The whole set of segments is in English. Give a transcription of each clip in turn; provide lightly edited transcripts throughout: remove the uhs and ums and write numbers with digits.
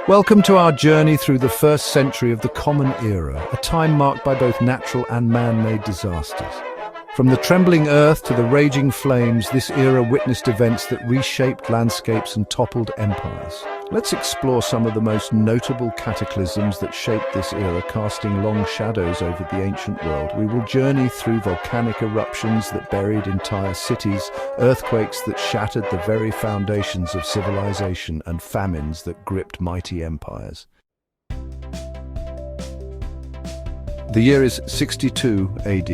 Welcome to our journey through the first century of the Common Era, a time marked by both natural and man-made disasters. From the trembling earth to the raging flames, this era witnessed events that reshaped landscapes and toppled empires. Let's explore some of the most notable cataclysms that shaped this era, casting long shadows over the ancient world. We will journey through volcanic eruptions that buried entire cities, earthquakes that shattered the very foundations of civilization, and famines that gripped mighty empires. The year is 62 AD.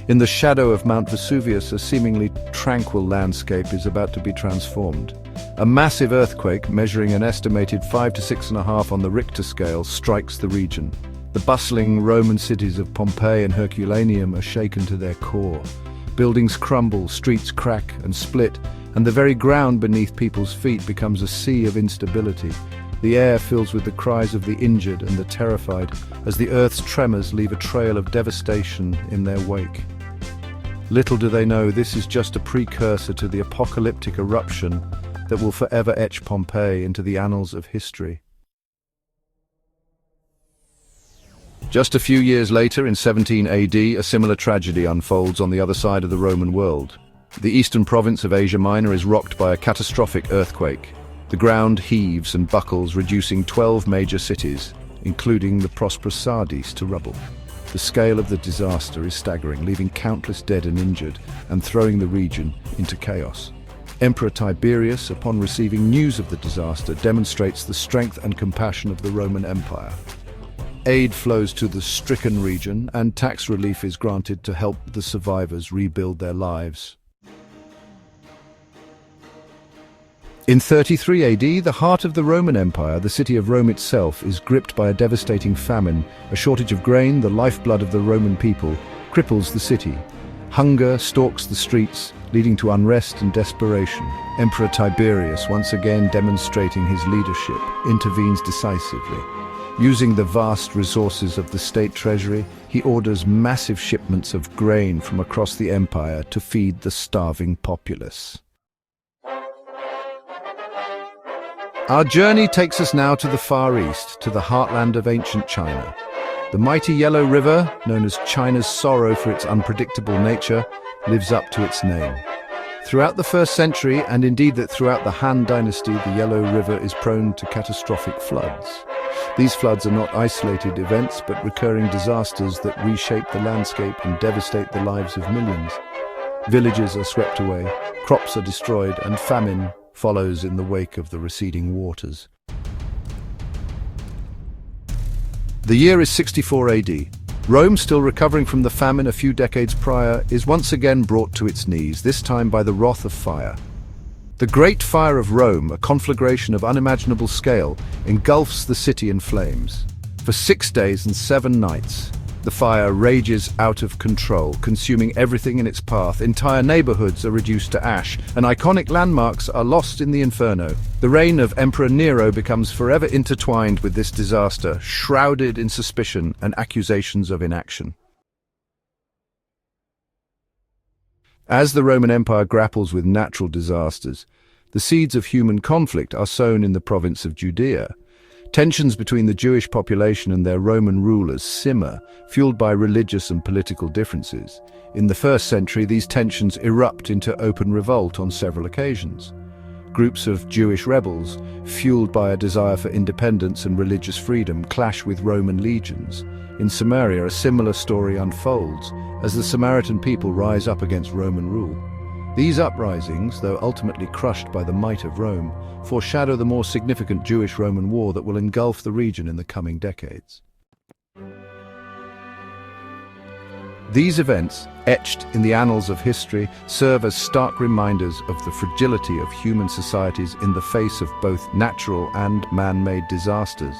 In the shadow of Mount Vesuvius, a seemingly tranquil landscape is about to be transformed. A massive earthquake, measuring an estimated 5 to 6.5 on the Richter scale, strikes the region. The bustling Roman cities of Pompeii and Herculaneum are shaken to their core. Buildings crumble, streets crack and split, and the very ground beneath people's feet becomes a sea of instability. The air fills with the cries of the injured and the terrified, as the earth's tremors leave a trail of devastation in their wake. Little do they know, this is just a precursor to the apocalyptic eruption that will forever etch Pompeii into the annals of history. Just a few years later, in 17 AD, a similar tragedy unfolds on the other side of the Roman world. The eastern province of Asia Minor is rocked by a catastrophic earthquake. The ground heaves and buckles, reducing 12 major cities, including the prosperous Sardis, to rubble. The scale of the disaster is staggering, leaving countless dead and injured, and throwing the region into chaos. Emperor Tiberius, upon receiving news of the disaster, demonstrates the strength and compassion of the Roman Empire. Aid flows to the stricken region, and tax relief is granted to help the survivors rebuild their lives. In 33 AD, the heart of the Roman Empire, the city of Rome itself, is gripped by a devastating famine. A shortage of grain, the lifeblood of the Roman people, cripples the city. Hunger stalks the streets, leading to unrest and desperation. Emperor Tiberius, once again demonstrating his leadership, intervenes decisively. Using the vast resources of the state treasury, he orders massive shipments of grain from across the empire to feed the starving populace. Our journey takes us now to the Far East, to the heartland of ancient China. The mighty Yellow River, known as China's sorrow for its unpredictable nature, lives up to its name. Throughout the first century, and indeed that throughout the Han Dynasty, the Yellow River is prone to catastrophic floods. These floods are not isolated events, but recurring disasters that reshape the landscape and devastate the lives of millions. Villages are swept away, crops are destroyed, and famine follows in the wake of the receding waters. The year is 64 AD. Rome, still recovering from the famine a few decades prior, is once again brought to its knees, this time by the wrath of fire. The Great Fire of Rome, a conflagration of unimaginable scale, engulfs the city in flames. For 6 days and 7 nights, the fire rages out of control, consuming everything in its path. Entire neighborhoods are reduced to ash, and iconic landmarks are lost in the inferno. The reign of Emperor Nero becomes forever intertwined with this disaster, shrouded in suspicion and accusations of inaction. As the Roman Empire grapples with natural disasters, the seeds of human conflict are sown in the province of Judea. Tensions between the Jewish population and their Roman rulers simmer, fueled by religious and political differences. In the first century, these tensions erupt into open revolt on several occasions. Groups of Jewish rebels, fueled by a desire for independence and religious freedom, clash with Roman legions. In Samaria, a similar story unfolds, as the Samaritan people rise up against Roman rule. These uprisings, though ultimately crushed by the might of Rome, foreshadow the more significant Jewish-Roman war that will engulf the region in the coming decades. These events, etched in the annals of history, serve as stark reminders of the fragility of human societies in the face of both natural and man-made disasters.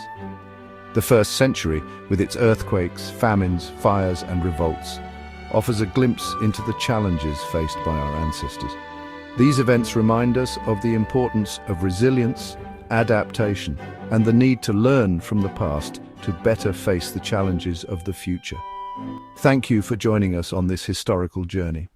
The first century, with its earthquakes, famines, fires, and revolts, offers a glimpse into the challenges faced by our ancestors. These events remind us of the importance of resilience, adaptation, and the need to learn from the past to better face the challenges of the future. Thank you for joining us on this historical journey.